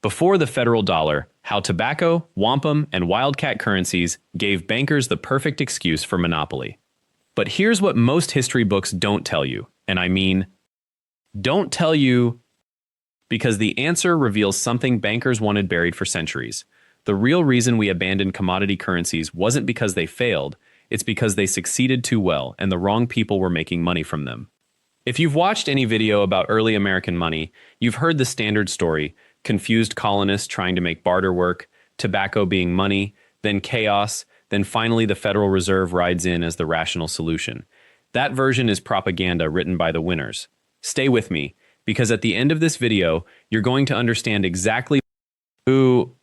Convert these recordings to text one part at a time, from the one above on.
Before the federal dollar, how tobacco, wampum, and wildcat currencies gave bankers the perfect excuse for monopoly. But here's what most history books don't tell you, and I mean, don't tell you because the answer reveals something bankers wanted buried for centuries. The real reason we abandoned commodity currencies wasn't because they failed, it's because they succeeded too well and the wrong people were making money from them. If you've watched any video about early American money, you've heard the standard story: confused colonists trying to make barter work, tobacco being money, then chaos, then finally the Federal Reserve rides in as the rational solution. That version is propaganda written by the winners. Stay with me, because at the end of this video, you're going to understand exactly who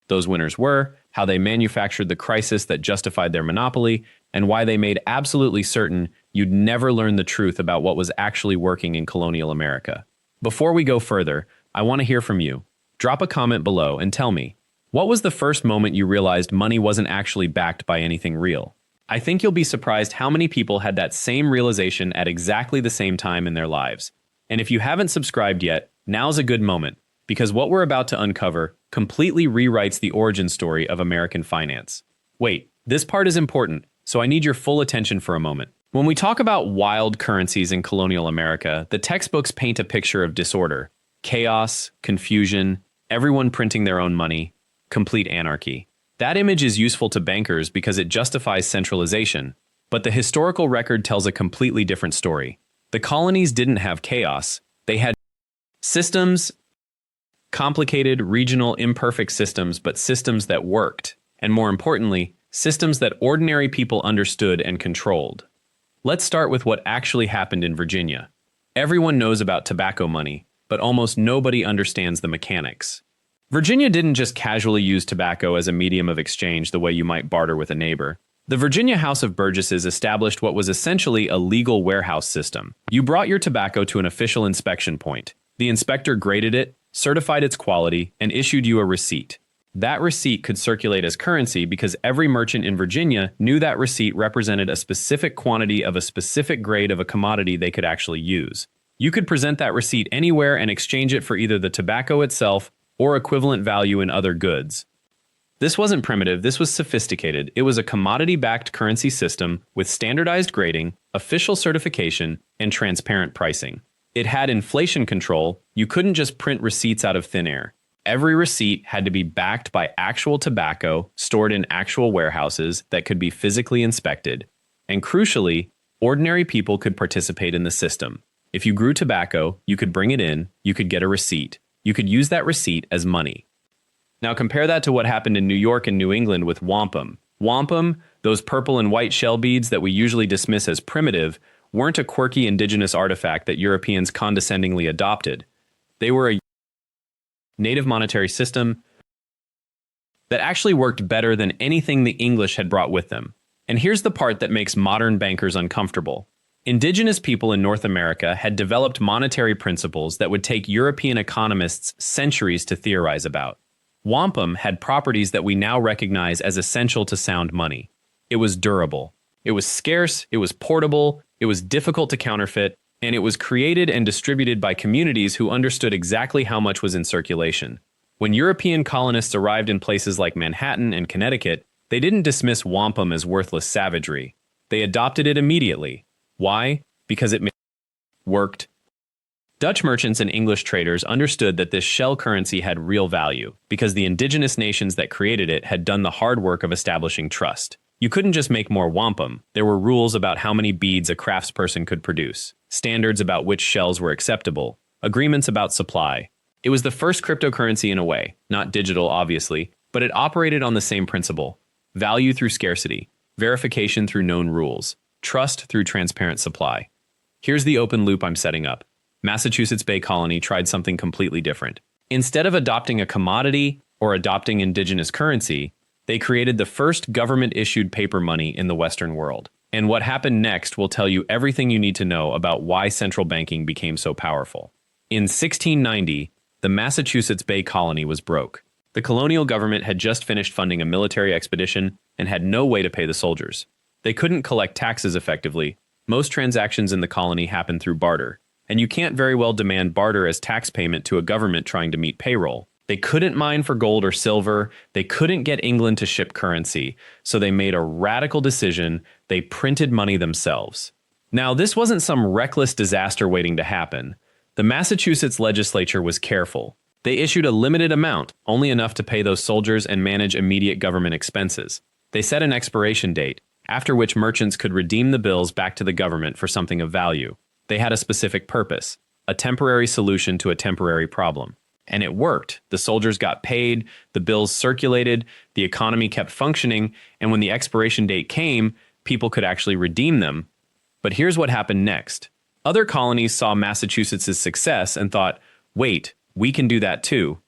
those winners were, how they manufactured the crisis that justified their monopoly, and why they made absolutely certain you'd never learn the truth about what was actually working in colonial America. Before we go further, I want to hear from you. Drop a comment below and tell me, what was the first moment you realized money wasn't actually backed by anything real? I think you'll be surprised how many people had that same realization at exactly the same time in their lives. And if you haven't subscribed yet, now's a good moment, because what we're about to uncover completely rewrites the origin story of American finance. Wait, this part is important, so I need your full attention for a moment. When we talk about wild currencies in colonial America, the textbooks paint a picture of disorder, chaos, confusion, everyone printing their own money, complete anarchy. That image is useful to bankers because it justifies centralization, but the historical record tells a completely different story. The colonies didn't have chaos, they had systems, complicated, regional, imperfect systems, but systems that worked, and more importantly, systems that ordinary people understood and controlled. Let's start with what actually happened in Virginia. Everyone knows about tobacco money, but almost nobody understands the mechanics. Virginia didn't just casually use tobacco as a medium of exchange the way you might barter with a neighbor. The Virginia House of Burgesses established what was essentially a legal warehouse system. You brought your tobacco to an official inspection point. The inspector graded it, certified its quality, and issued you a receipt. That receipt could circulate as currency because every merchant in Virginia knew that receipt represented a specific quantity of a specific grade of a commodity they could actually use. You could present that receipt anywhere and exchange it for either the tobacco itself or equivalent value in other goods. This wasn't primitive, this was sophisticated. It was a commodity-backed currency system with standardized grading, official certification, and transparent pricing. It had inflation control. You couldn't just print receipts out of thin air. Every receipt had to be backed by actual tobacco stored in actual warehouses that could be physically inspected. And crucially, ordinary people could participate in the system. If you grew tobacco, you could bring it in, you could get a receipt. You could use that receipt as money. Now compare that to what happened in New York and New England with wampum. Wampum, those purple and white shell beads that we usually dismiss as primitive, weren't a quirky indigenous artifact that Europeans condescendingly adopted. They were a native monetary system that actually worked better than anything the English had brought with them. And here's the part that makes modern bankers uncomfortable. Indigenous people in North America had developed monetary principles that would take European economists centuries to theorize about. Wampum had properties that we now recognize as essential to sound money. It was durable. It was scarce, it was portable, it was difficult to counterfeit, and it was created and distributed by communities who understood exactly how much was in circulation. When European colonists arrived in places like Manhattan and Connecticut, they didn't dismiss wampum as worthless savagery. They adopted it immediately. Why? Because it worked. Dutch merchants and English traders understood that this shell currency had real value because the indigenous nations that created it had done the hard work of establishing trust. You couldn't just make more wampum. There were rules about how many beads a craftsperson could produce, standards about which shells were acceptable, agreements about supply. It was the first cryptocurrency in a way, not digital obviously, but it operated on the same principle: value through scarcity, verification through known rules, trust through transparent supply. Here's the open loop I'm setting up. Massachusetts Bay Colony tried something completely different. Instead of adopting a commodity or adopting indigenous currency, they created the first government-issued paper money in the Western world. And what happened next will tell you everything you need to know about why central banking became so powerful. In 1690, the Massachusetts Bay Colony was broke. The colonial government had just finished funding a military expedition and had no way to pay the soldiers. They couldn't collect taxes effectively. Most transactions in the colony happened through barter, and you can't very well demand barter as tax payment to a government trying to meet payroll. They couldn't mine for gold or silver. They couldn't get England to ship currency. So they made a radical decision. They printed money themselves. Now, this wasn't some reckless disaster waiting to happen. The Massachusetts legislature was careful. They issued a limited amount, only enough to pay those soldiers and manage immediate government expenses. They set an expiration date, after which merchants could redeem the bills back to the government for something of value. They had a specific purpose, a temporary solution to a temporary problem. And it worked. The soldiers got paid, the bills circulated, the economy kept functioning, and when the expiration date came, people could actually redeem them. But here's what happened next. Other colonies saw Massachusetts' success and thought, wait, we can do that too.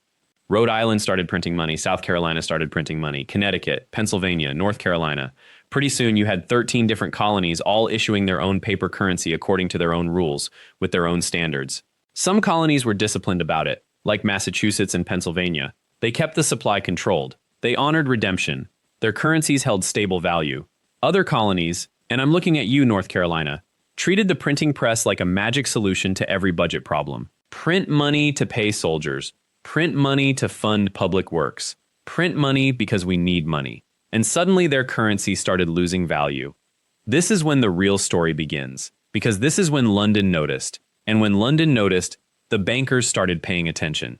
Rhode Island started printing money, South Carolina started printing money, Connecticut, Pennsylvania, North Carolina. Pretty soon you had 13 different colonies all issuing their own paper currency according to their own rules, with their own standards. Some colonies were disciplined about it, like Massachusetts and Pennsylvania. They kept the supply controlled. They honored redemption. Their currencies held stable value. Other colonies, and I'm looking at you, North Carolina, treated the printing press like a magic solution to every budget problem. Print money to pay soldiers. Print money to fund public works. Print money because we need money. And suddenly their currency started losing value. This is when the real story begins, because this is when London noticed. And when London noticed, the bankers started paying attention.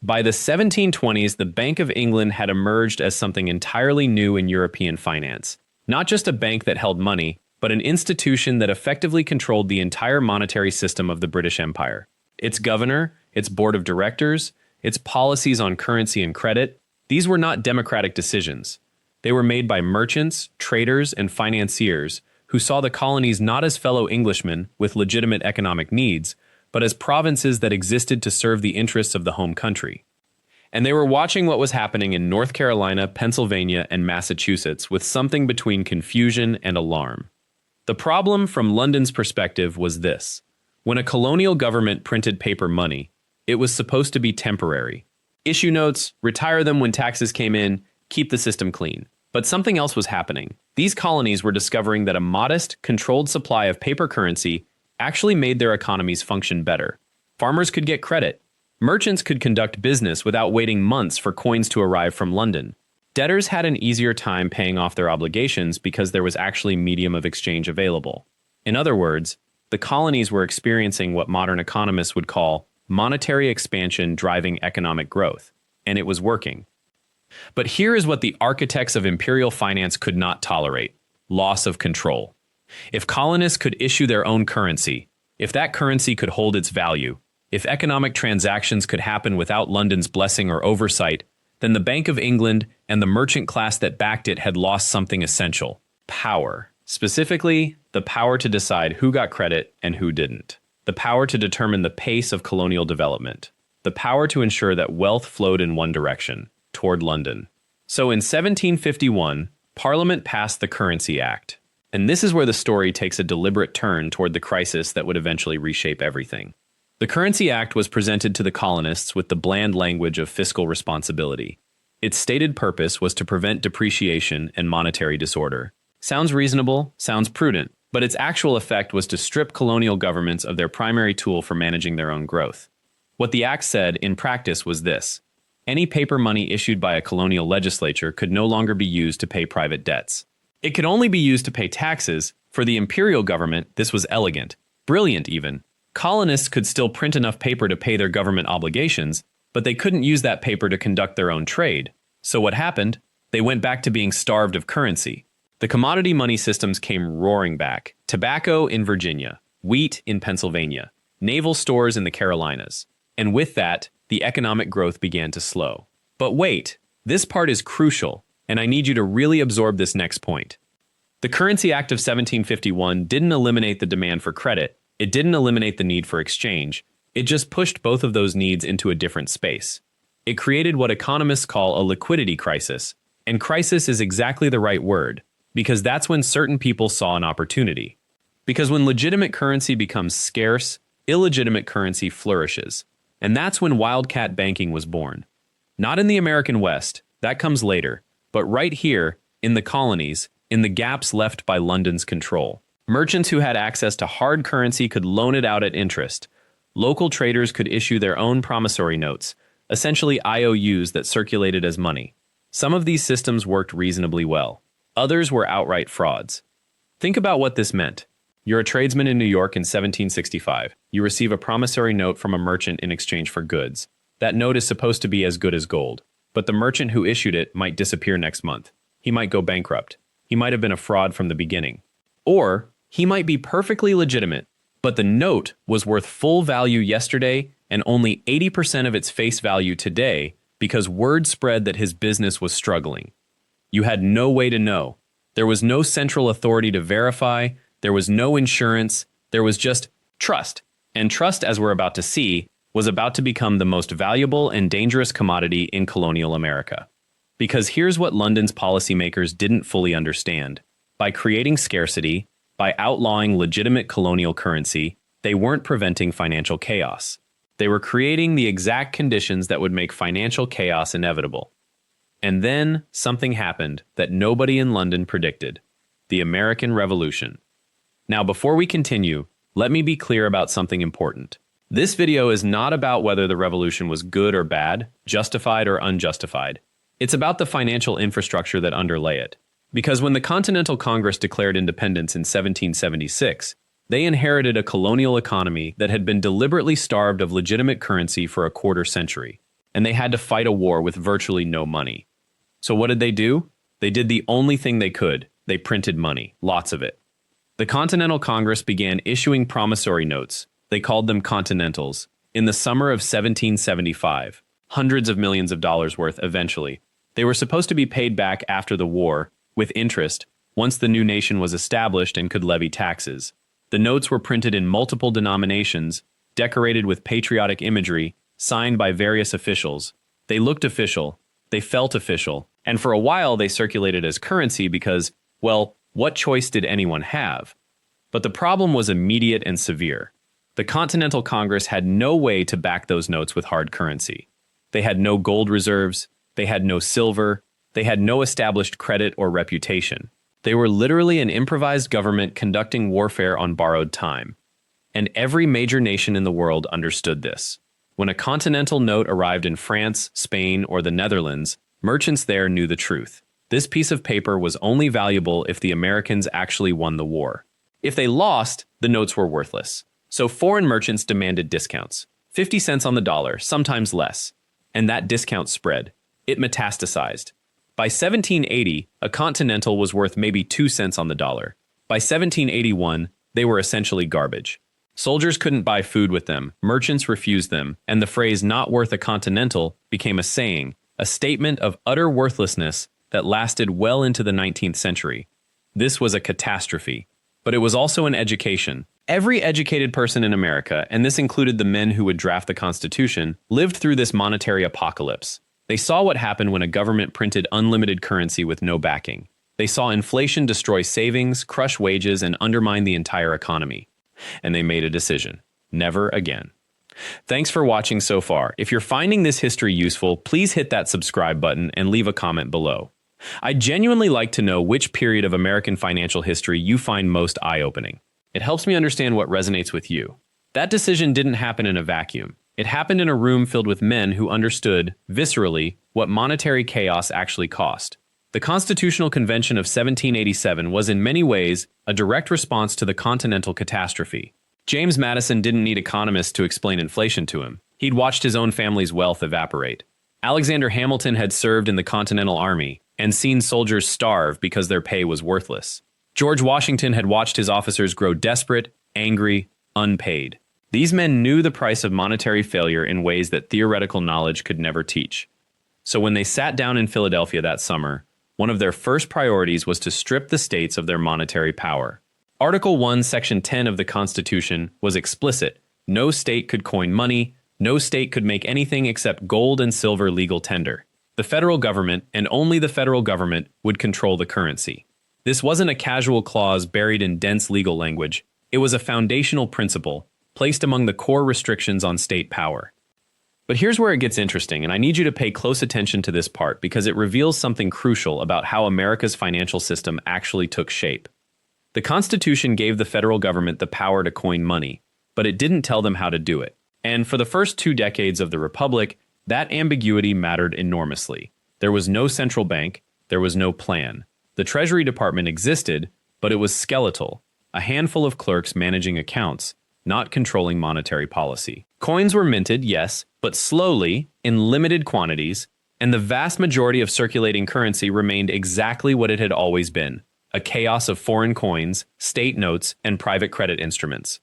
By the 1720s, the Bank of England had emerged as something entirely new in European finance. Not just a bank that held money, but an institution that effectively controlled the entire monetary system of the British Empire. Its governor, its board of directors, its policies on currency and credit, these were not democratic decisions. They were made by merchants, traders, and financiers who saw the colonies not as fellow Englishmen with legitimate economic needs, but as provinces that existed to serve the interests of the home country. And they were watching what was happening in North Carolina, Pennsylvania, and Massachusetts with something between confusion and alarm. The problem from London's perspective was this. When a colonial government printed paper money, it was supposed to be temporary. Issue notes, retire them when taxes came in, keep the system clean. But something else was happening. These colonies were discovering that a modest, controlled supply of paper currency actually made their economies function better. Farmers could get credit. Merchants could conduct business without waiting months for coins to arrive from London. Debtors had an easier time paying off their obligations because there was actually medium of exchange available. In other words, the colonies were experiencing what modern economists would call monetary expansion driving economic growth, and it was working. But here is what the architects of imperial finance could not tolerate: loss of control. If colonists could issue their own currency, if that currency could hold its value, if economic transactions could happen without London's blessing or oversight, then the Bank of England and the merchant class that backed it had lost something essential: power. Specifically, the power to decide who got credit and who didn't. The power to determine the pace of colonial development. The power to ensure that wealth flowed in one direction, toward London. So in 1751, Parliament passed the Currency Act. And this is where the story takes a deliberate turn toward the crisis that would eventually reshape everything. The Currency Act was presented to the colonists with the bland language of fiscal responsibility. Its stated purpose was to prevent depreciation and monetary disorder. Sounds reasonable, sounds prudent, but its actual effect was to strip colonial governments of their primary tool for managing their own growth. What the act said in practice was this: any paper money issued by a colonial legislature could no longer be used to pay private debts. It could only be used to pay taxes. For the imperial government, this was elegant, brilliant even. Colonists could still print enough paper to pay their government obligations, but they couldn't use that paper to conduct their own trade. So what happened? They went back to being starved of currency. The commodity money systems came roaring back. Tobacco in Virginia, wheat in Pennsylvania, naval stores in the Carolinas. And with that, the economic growth began to slow. But wait, this part is crucial, and I need you to really absorb this next point. The Currency Act of 1751 didn't eliminate the demand for credit. It didn't eliminate the need for exchange. It just pushed both of those needs into a different space. It created what economists call a liquidity crisis. And crisis is exactly the right word, because that's when certain people saw an opportunity. Because when legitimate currency becomes scarce, illegitimate currency flourishes. And that's when Wildcat banking was born. Not in the American West, that comes later, but right here, in the colonies, in the gaps left by London's control. Merchants who had access to hard currency could loan it out at interest. Local traders could issue their own promissory notes. essentially IOUs that circulated as money. Some of these systems worked reasonably well. Others were outright frauds. Think about what this meant. You're a tradesman in New York in 1765. You receive a promissory note from a merchant in exchange for goods. That note is supposed to be as good as gold, but the merchant who issued it might disappear next month. He might go bankrupt. He might have been a fraud from the beginning. Or he might be perfectly legitimate, but the note was worth full value yesterday and only 80% of its face value today because word spread that his business was struggling. You had no way to know. There was no central authority to verify. There was no insurance. There was just trust. And trust, as we're about to see, was about to become the most valuable and dangerous commodity in colonial America. Because here's what London's policymakers didn't fully understand. By creating scarcity, by outlawing legitimate colonial currency, they weren't preventing financial chaos. They were creating the exact conditions that would make financial chaos inevitable. And then something happened that nobody in London predicted: the American Revolution. Now, before we continue, let me be clear about something important. This video is not about whether the revolution was good or bad, justified or unjustified. It's about the financial infrastructure that underlay it. Because when the Continental Congress declared independence in 1776, they inherited a colonial economy that had been deliberately starved of legitimate currency for a quarter century, and they had to fight a war with virtually no money. So what did they do? They did the only thing they could. They printed money, lots of it. The Continental Congress began issuing promissory notes, they called them Continentals, in the summer of 1775, hundreds of millions of dollars worth eventually. They were supposed to be paid back after the war, with interest, once the new nation was established and could levy taxes. The notes were printed in multiple denominations, decorated with patriotic imagery, signed by various officials. They looked official, they felt official, and for a while they circulated as currency because, well, what choice did anyone have? But the problem was immediate and severe. The Continental Congress had no way to back those notes with hard currency. They had no gold reserves, they had no silver, they had no established credit or reputation. They were literally an improvised government conducting warfare on borrowed time. And every major nation in the world understood this. When a continental note arrived in France, Spain, or the Netherlands, merchants there knew the truth. This piece of paper was only valuable if the Americans actually won the war. If they lost, the notes were worthless. So foreign merchants demanded discounts, 50 cents on the dollar, sometimes less. And that discount spread. It metastasized. By 1780, a continental was worth maybe 2 cents on the dollar. By 1781, they were essentially garbage. Soldiers couldn't buy food with them, merchants refused them, and the phrase "not worth a continental" became a saying, a statement of utter worthlessness that lasted well into the 19th century. This was a catastrophe, but it was also an education. Every educated person in America, and this included the men who would draft the Constitution, lived through this monetary apocalypse. They saw what happened when a government printed unlimited currency with no backing. They saw inflation destroy savings, crush wages, and undermine the entire economy. And they made a decision: never again. Thanks for watching so far. If you're finding this history useful, please hit that subscribe button and leave a comment below. I'd genuinely like to know which period of American financial history you find most eye-opening. It helps me understand what resonates with you. That decision didn't happen in a vacuum. It happened in a room filled with men who understood, viscerally, what monetary chaos actually cost. The Constitutional Convention of 1787 was in many ways a direct response to the Continental catastrophe. James Madison didn't need economists to explain inflation to him. He'd watched his own family's wealth evaporate. Alexander Hamilton had served in the Continental Army and seen soldiers starve because their pay was worthless. George Washington had watched his officers grow desperate, angry, unpaid. These men knew the price of monetary failure in ways that theoretical knowledge could never teach. So when they sat down in Philadelphia that summer, one of their first priorities was to strip the states of their monetary power. Article 1, Section 10 of the Constitution was explicit. No state could coin money, no state could make anything except gold and silver legal tender. The federal government, and only the federal government, would control the currency. This wasn't a casual clause buried in dense legal language. It was a foundational principle, placed among the core restrictions on state power. But here's where it gets interesting, and I need you to pay close attention to this part because it reveals something crucial about how America's financial system actually took shape. The Constitution gave the federal government the power to coin money, but it didn't tell them how to do it. And for the first 2 decades of the Republic, That ambiguity mattered enormously. There was no central bank, there was no plan. The Treasury Department existed, but it was skeletal, a handful of clerks managing accounts, not controlling monetary policy. Coins were minted, yes, but slowly, in limited quantities, and the vast majority of circulating currency remained exactly what it had always been, a chaos of foreign coins, state notes, and private credit instruments.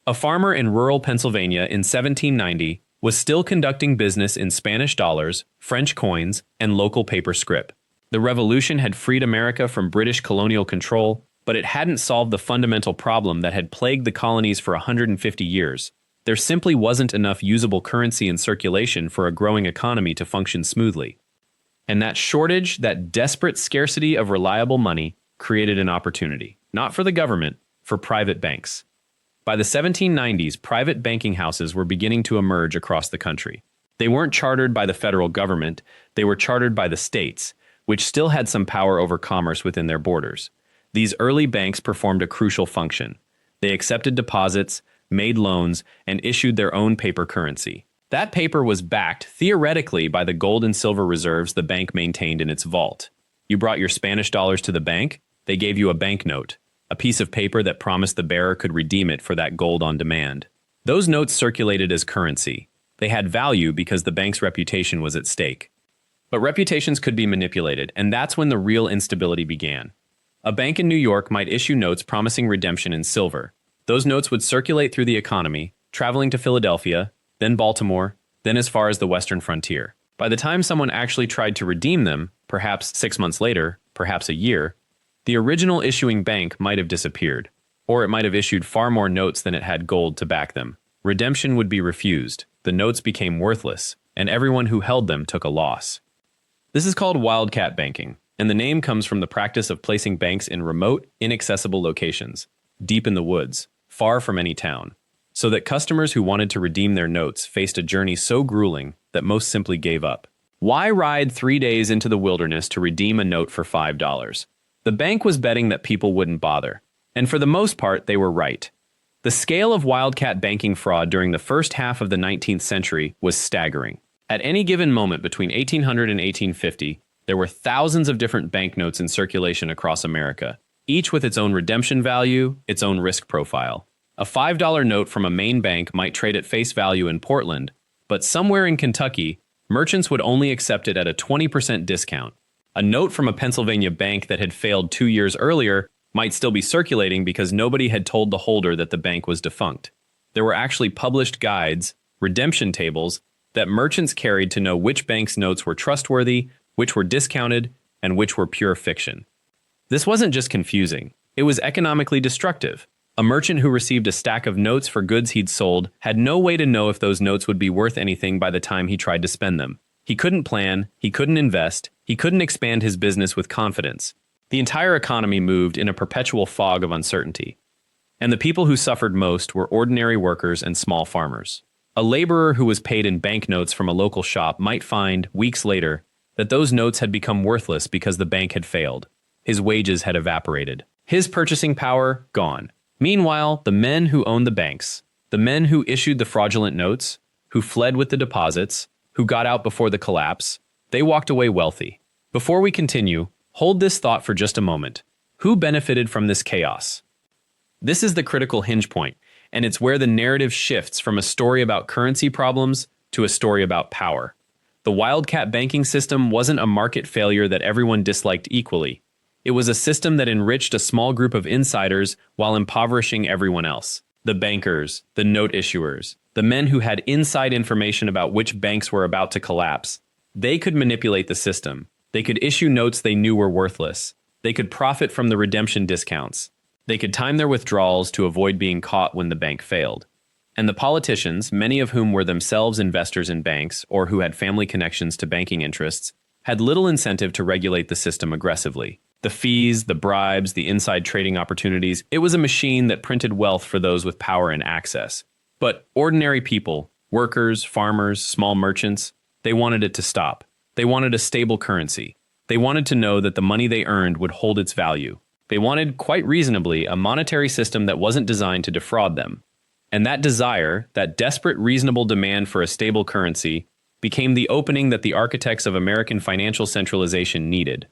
A farmer in rural Pennsylvania in 1790 was still conducting business in Spanish dollars, French coins, and local paper scrip. The Revolution had freed America from British colonial control, but it hadn't solved the fundamental problem that had plagued the colonies for 150 years. There simply wasn't enough usable currency in circulation for a growing economy to function smoothly. And that shortage, that desperate scarcity of reliable money, created an opportunity, not for the government, for private banks. By the 1790s, private banking houses were beginning to emerge across the country. They weren't chartered by the federal government, they were chartered by the states, which still had some power over commerce within their borders. These early banks performed a crucial function. They accepted deposits, made loans, and issued their own paper currency. That paper was backed, theoretically, by the gold and silver reserves the bank maintained in its vault. You brought your Spanish dollars to the bank, they gave you a banknote, a piece of paper that promised the bearer could redeem it for that gold on demand. Those notes circulated as currency. They had value because the bank's reputation was at stake. But reputations could be manipulated, and that's when the real instability began. A bank in New York might issue notes promising redemption in silver. Those notes would circulate through the economy, traveling to Philadelphia, then Baltimore, then as far as the western frontier. By the time someone actually tried to redeem them, perhaps 6 months later, perhaps a year, the original issuing bank might have disappeared, or it might have issued far more notes than it had gold to back them. Redemption would be refused, the notes became worthless, and everyone who held them took a loss. This is called Wildcat banking, and the name comes from the practice of placing banks in remote, inaccessible locations, deep in the woods, far from any town, so that customers who wanted to redeem their notes faced a journey so grueling that most simply gave up. Why ride 3 days into the wilderness to redeem a note for $5? The bank was betting that people wouldn't bother, and for the most part, they were right. The scale of wildcat banking fraud during the first half of the 19th century was staggering. At any given moment between 1800 and 1850, there were thousands of different banknotes in circulation across America, each with its own redemption value, its own risk profile. A $5 note from a main bank might trade at face value in Portland, but somewhere in Kentucky, merchants would only accept it at a 20% discount. A note from a Pennsylvania bank that had failed 2 years earlier might still be circulating because nobody had told the holder that the bank was defunct. There were actually published guides, redemption tables, that merchants carried to know which bank's notes were trustworthy, which were discounted, and which were pure fiction. This wasn't just confusing, it was economically destructive. A merchant who received a stack of notes for goods he'd sold had no way to know if those notes would be worth anything by the time he tried to spend them. He couldn't plan, he couldn't invest, he couldn't expand his business with confidence. The entire economy moved in a perpetual fog of uncertainty. And the people who suffered most were ordinary workers and small farmers. A laborer who was paid in banknotes from a local shop might find, weeks later, that those notes had become worthless because the bank had failed. His wages had evaporated. His purchasing power, gone. Meanwhile, the men who owned the banks, the men who issued the fraudulent notes, who fled with the deposits, who got out before the collapse, they walked away wealthy. Before we continue, hold this thought for just a moment. Who benefited from this chaos? This is the critical hinge point, and it's where the narrative shifts from a story about currency problems to a story about power. The Wildcat banking system wasn't a market failure that everyone disliked equally. It was a system that enriched a small group of insiders while impoverishing everyone else. The bankers, the note issuers, the men who had inside information about which banks were about to collapse. They could manipulate the system. They could issue notes they knew were worthless. They could profit from the redemption discounts. They could time their withdrawals to avoid being caught when the bank failed. And the politicians, many of whom were themselves investors in banks or who had family connections to banking interests, had little incentive to regulate the system aggressively. The fees, the bribes, the inside trading opportunities, it was a machine that printed wealth for those with power and access. But ordinary people, workers, farmers, small merchants, they wanted it to stop. They wanted a stable currency. They wanted to know that the money they earned would hold its value. They wanted, quite reasonably, a monetary system that wasn't designed to defraud them. And that desire, that desperate, reasonable demand for a stable currency, became the opening that the architects of American financial centralization needed.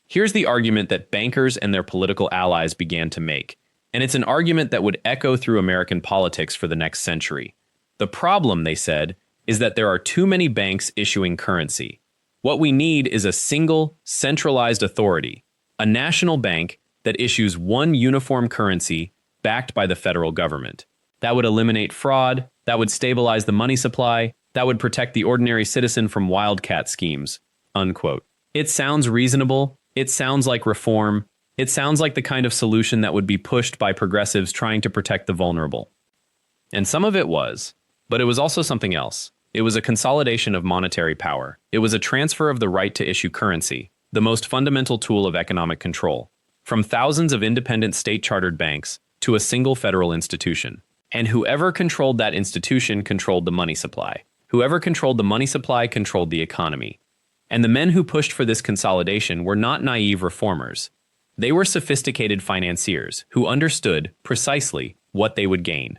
Here's the argument that bankers and their political allies began to make, and it's an argument that would echo through American politics for the next century. The problem, they said, is that there are too many banks issuing currency. What we need is a single, centralized authority, a national bank that issues one uniform currency backed by the federal government. That would eliminate fraud, that would stabilize the money supply, that would protect the ordinary citizen from wildcat schemes." Unquote. It sounds reasonable, it sounds like reform, it sounds like the kind of solution that would be pushed by progressives trying to protect the vulnerable. And some of it was, but it was also something else. It was a consolidation of monetary power. It was a transfer of the right to issue currency, the most fundamental tool of economic control, from thousands of independent state-chartered banks to a single federal institution. And whoever controlled that institution controlled the money supply. Whoever controlled the money supply controlled the economy. And the men who pushed for this consolidation were not naive reformers. They were sophisticated financiers who understood precisely what they would gain.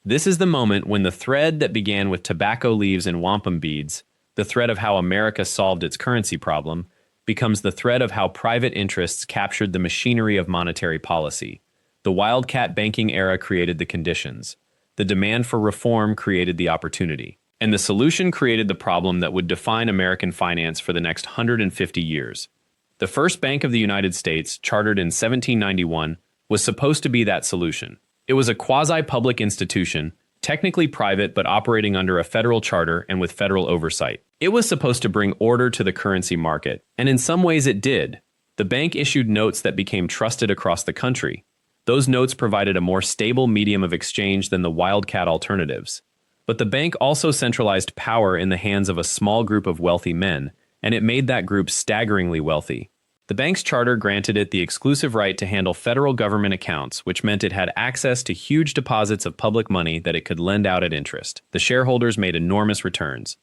This is the moment when the thread that began with tobacco leaves and wampum beads, the thread of how America solved its currency problem, becomes the thread of how private interests captured the machinery of monetary policy. The Wildcat banking era created the conditions. The demand for reform created the opportunity. And the solution created the problem that would define American finance for the next 150 years. The first Bank of the United States, chartered in 1791, was supposed to be that solution. It was a quasi-public institution, technically private but operating under a federal charter and with federal oversight. It was supposed to bring order to the currency market, and in some ways it did. The bank issued notes that became trusted across the country. Those notes provided a more stable medium of exchange than the Wildcat alternatives. But the bank also centralized power in the hands of a small group of wealthy men, and it made that group staggeringly wealthy. The bank's charter granted it the exclusive right to handle federal government accounts, which meant it had access to huge deposits of public money that it could lend out at interest. The shareholders made enormous returns.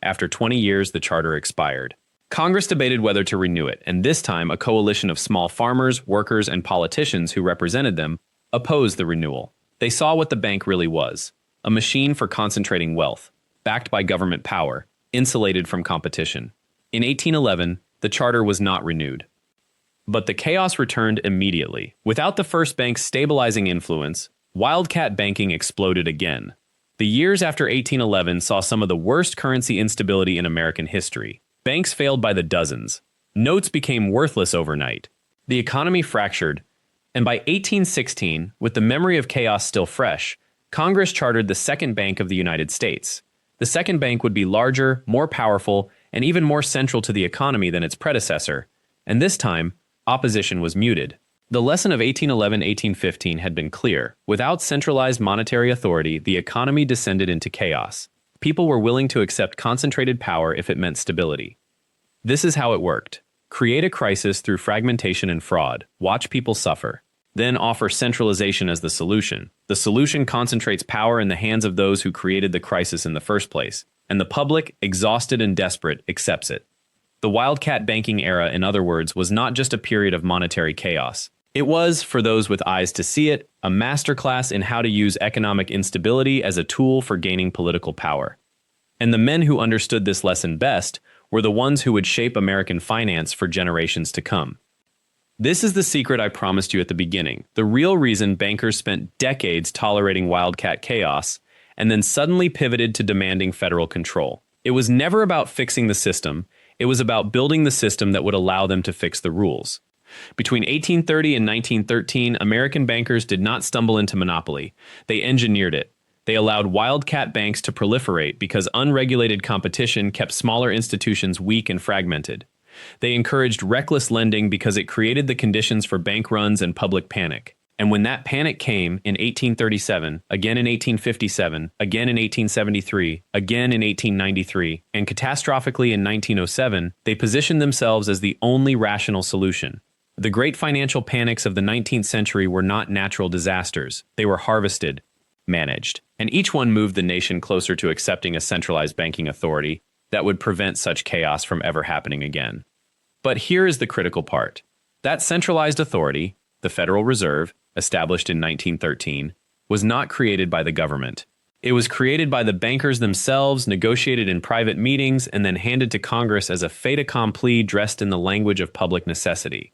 After 20 years, the charter expired. Congress debated whether to renew it, and this time a coalition of small farmers, workers, and politicians who represented them opposed the renewal. They saw what the bank really was: a machine for concentrating wealth, backed by government power, insulated from competition. In 1811, the charter was not renewed. But the chaos returned immediately. Without the first bank's stabilizing influence, Wildcat banking exploded again. The years after 1811 saw some of the worst currency instability in American history. Banks failed by the dozens. Notes became worthless overnight. The economy fractured. And by 1816, with the memory of chaos still fresh, Congress chartered the Second Bank of the United States. The Second Bank would be larger, more powerful, and even more central to the economy than its predecessor. And this time, opposition was muted. The lesson of 1811-1815 had been clear. Without centralized monetary authority, the economy descended into chaos. People were willing to accept concentrated power if it meant stability. This is how it worked. Create a crisis through fragmentation and fraud. Watch people suffer. Then offer centralization as the solution. The solution concentrates power in the hands of those who created the crisis in the first place, and the public, exhausted and desperate, accepts it. The Wildcat banking era, in other words, was not just a period of monetary chaos. It was, for those with eyes to see it, a masterclass in how to use economic instability as a tool for gaining political power. And the men who understood this lesson best were the ones who would shape American finance for generations to come. This is the secret I promised you at the beginning, the real reason bankers spent decades tolerating Wildcat chaos and then suddenly pivoted to demanding federal control. It was never about fixing the system, it was about building the system that would allow them to fix the rules. Between 1830 and 1913, American bankers did not stumble into monopoly. They engineered it. They allowed Wildcat banks to proliferate because unregulated competition kept smaller institutions weak and fragmented. They encouraged reckless lending because it created the conditions for bank runs and public panic. And when that panic came in 1837, again in 1857, again in 1873, again in 1893, and catastrophically in 1907, they positioned themselves as the only rational solution. The great financial panics of the 19th century were not natural disasters. They were harvested, managed, and each one moved the nation closer to accepting a centralized banking authority that would prevent such chaos from ever happening again. But here is the critical part. That centralized authority, the Federal Reserve, established in 1913, was not created by the government. It was created by the bankers themselves, negotiated in private meetings, and then handed to Congress as a fait accompli dressed in the language of public necessity.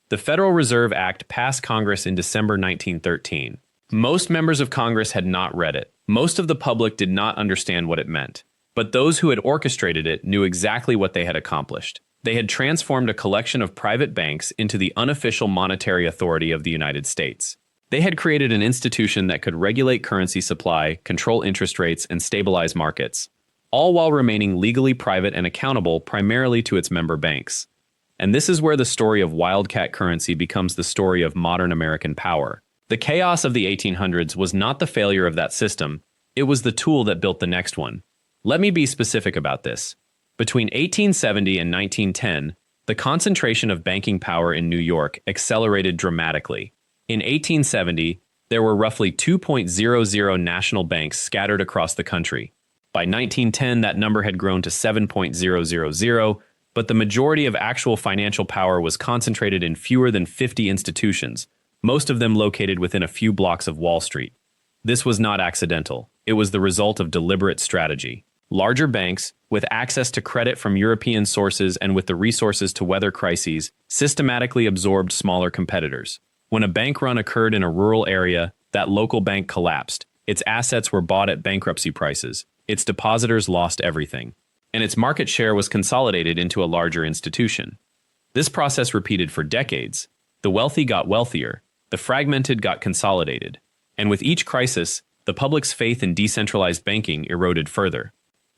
The Federal Reserve Act passed Congress in December 1913. Most members of Congress had not read it. Most of the public did not understand what it meant. But those who had orchestrated it knew exactly what they had accomplished. They had transformed a collection of private banks into the unofficial monetary authority of the United States. They had created an institution that could regulate currency supply, control interest rates, and stabilize markets, all while remaining legally private and accountable primarily to its member banks. And this is where the story of Wildcat currency becomes the story of modern American power. The chaos of the 1800s was not the failure of that system, it was the tool that built the next one. Let me be specific about this. Between 1870 and 1910, the concentration of banking power in New York accelerated dramatically. In 1870, there were roughly 2.00 national banks scattered across the country. By 1910, that number had grown to 7.000, but the majority of actual financial power was concentrated in fewer than 50 institutions, most of them located within a few blocks of Wall Street. This was not accidental. It was the result of deliberate strategy. Larger banks, with access to credit from European sources and with the resources to weather crises, systematically absorbed smaller competitors. When a bank run occurred in a rural area, that local bank collapsed. Its assets were bought at bankruptcy prices. Its depositors lost everything. And its market share was consolidated into a larger institution. This process repeated for decades. The wealthy got wealthier. The fragmented got consolidated. And with each crisis, the public's faith in decentralized banking eroded further.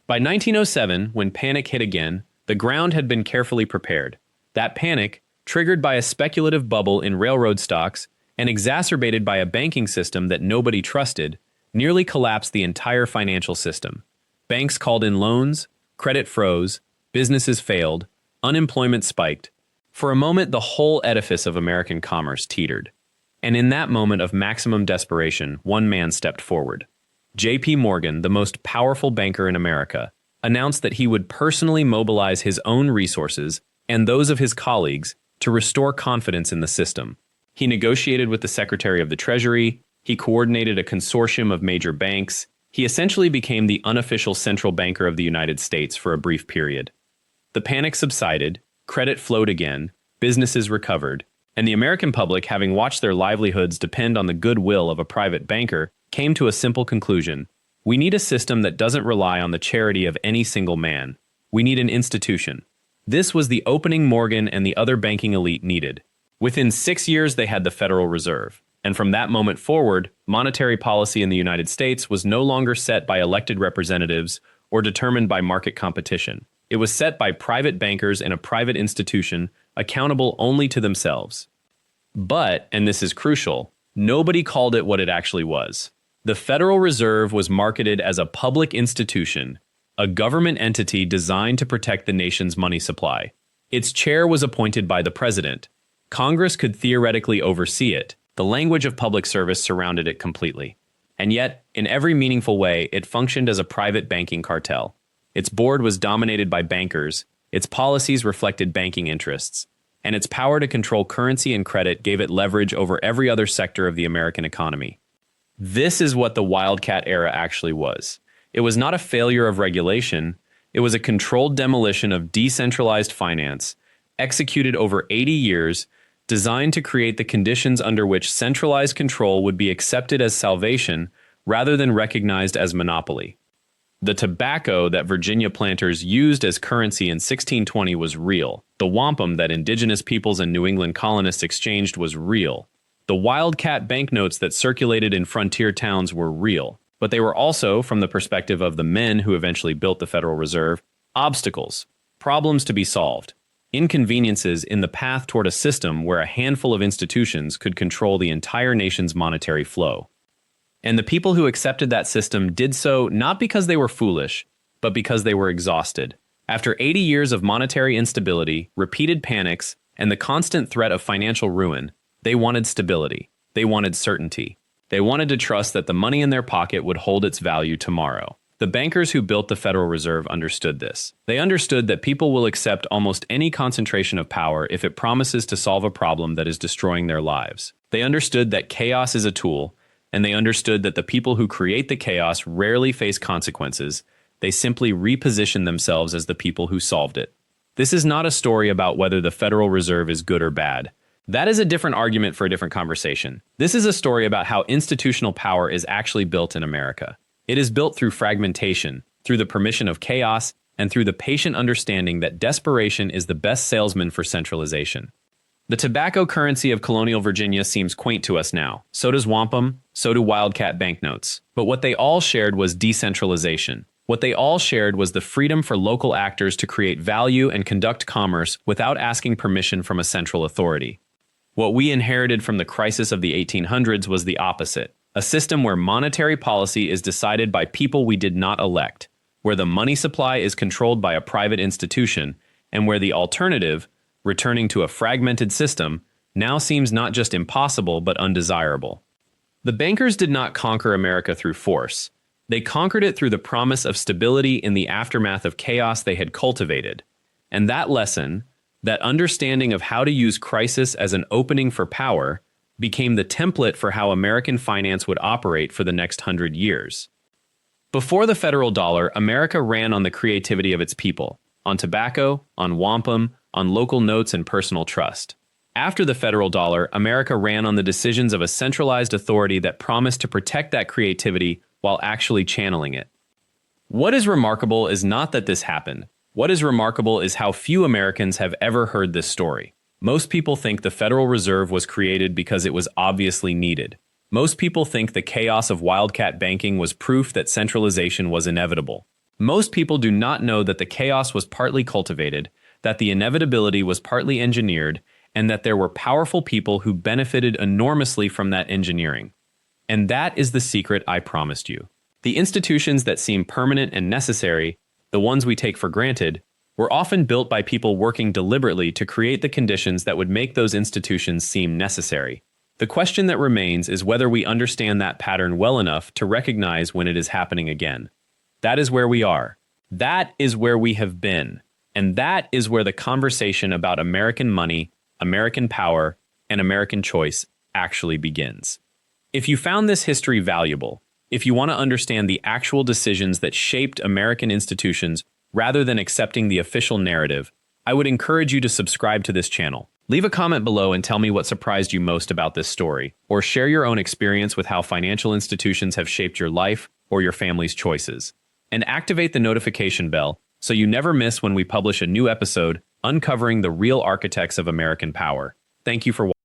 By 1907, when panic hit again, the ground had been carefully prepared. That panic, triggered by a speculative bubble in railroad stocks and exacerbated by a banking system that nobody trusted, nearly collapsed the entire financial system. Banks called in loans, credit froze, businesses failed, unemployment spiked. For a moment, the whole edifice of American commerce teetered. And in that moment of maximum desperation, one man stepped forward. J.P. Morgan, the most powerful banker in America, announced that he would personally mobilize his own resources and those of his colleagues to restore confidence in the system. He negotiated with the Secretary of the Treasury, he coordinated a consortium of major banks, he essentially became the unofficial central banker of the United States for a brief period. The panic subsided, credit flowed again, businesses recovered, and the American public, having watched their livelihoods depend on the goodwill of a private banker, came to a simple conclusion. We need a system that doesn't rely on the charity of any single man. We need an institution. This was the opening Morgan and the other banking elite needed. Within 6 years, they had the Federal Reserve. And from that moment forward, monetary policy in the United States was no longer set by elected representatives or determined by market competition. It was set by private bankers in a private institution accountable only to themselves. But, and this is crucial, nobody called it what it actually was. The Federal Reserve was marketed as a public institution, a government entity designed to protect the nation's money supply. Its chair was appointed by the president. Congress could theoretically oversee it. The language of public service surrounded it completely. And yet, in every meaningful way, it functioned as a private banking cartel. Its board was dominated by bankers, its policies reflected banking interests, and its power to control currency and credit gave it leverage over every other sector of the American economy. This is what the Wildcat era actually was. It was not a failure of regulation, it was a controlled demolition of decentralized finance, executed over 80 years, designed to create the conditions under which centralized control would be accepted as salvation rather than recognized as monopoly. The tobacco that Virginia planters used as currency in 1620 was real. The wampum that indigenous peoples and New England colonists exchanged was real. The Wildcat banknotes that circulated in frontier towns were real, but they were also, from the perspective of the men who eventually built the Federal Reserve, obstacles, problems to be solved, inconveniences in the path toward a system where a handful of institutions could control the entire nation's monetary flow. And the people who accepted that system did so not because they were foolish, but because they were exhausted. After 80 years of monetary instability, repeated panics, and the constant threat of financial ruin, they wanted stability. They wanted certainty. They wanted to trust that the money in their pocket would hold its value tomorrow. The bankers who built the Federal Reserve understood this. They understood that people will accept almost any concentration of power if it promises to solve a problem that is destroying their lives. They understood that chaos is a tool, and they understood that the people who create the chaos rarely face consequences. They simply reposition themselves as the people who solved it. This is not a story about whether the Federal Reserve is good or bad. That is a different argument for a different conversation. This is a story about how institutional power is actually built in America. It is built through fragmentation, through the permission of chaos, and through the patient understanding that desperation is the best salesman for centralization. The tobacco currency of colonial Virginia seems quaint to us now. So does wampum, so do Wildcat banknotes. But what they all shared was decentralization. What they all shared was the freedom for local actors to create value and conduct commerce without asking permission from a central authority. What we inherited from the crisis of the 1800s was the opposite, a system where monetary policy is decided by people we did not elect, where the money supply is controlled by a private institution, and where the alternative, returning to a fragmented system, now seems not just impossible but undesirable. The bankers did not conquer America through force. They conquered it through the promise of stability in the aftermath of chaos they had cultivated. And that lesson, that understanding of how to use crisis as an opening for power, became the template for how American finance would operate for the next 100 years. Before the federal dollar, America ran on the creativity of its people, on tobacco, on wampum, on local notes and personal trust. After the federal dollar, America ran on the decisions of a centralized authority that promised to protect that creativity while actually channeling it. What is remarkable is not that this happened. What is remarkable is how few Americans have ever heard this story. Most people think the Federal Reserve was created because it was obviously needed. Most people think the chaos of wildcat banking was proof that centralization was inevitable. Most people do not know that the chaos was partly cultivated, that the inevitability was partly engineered, and that there were powerful people who benefited enormously from that engineering. And that is the secret I promised you. The institutions that seem permanent and necessary, the ones we take for granted, were often built by people working deliberately to create the conditions that would make those institutions seem necessary. The question that remains is whether we understand that pattern well enough to recognize when it is happening again. That is where we are. That is where we have been. And that is where the conversation about American money, American power, and American choice actually begins. If you found this history valuable, if you want to understand the actual decisions that shaped American institutions rather than accepting the official narrative, I would encourage you to subscribe to this channel. Leave a comment below and tell me what surprised you most about this story, or share your own experience with how financial institutions have shaped your life or your family's choices. And activate the notification bell so you never miss when we publish a new episode uncovering the real architects of American power. Thank you for watching.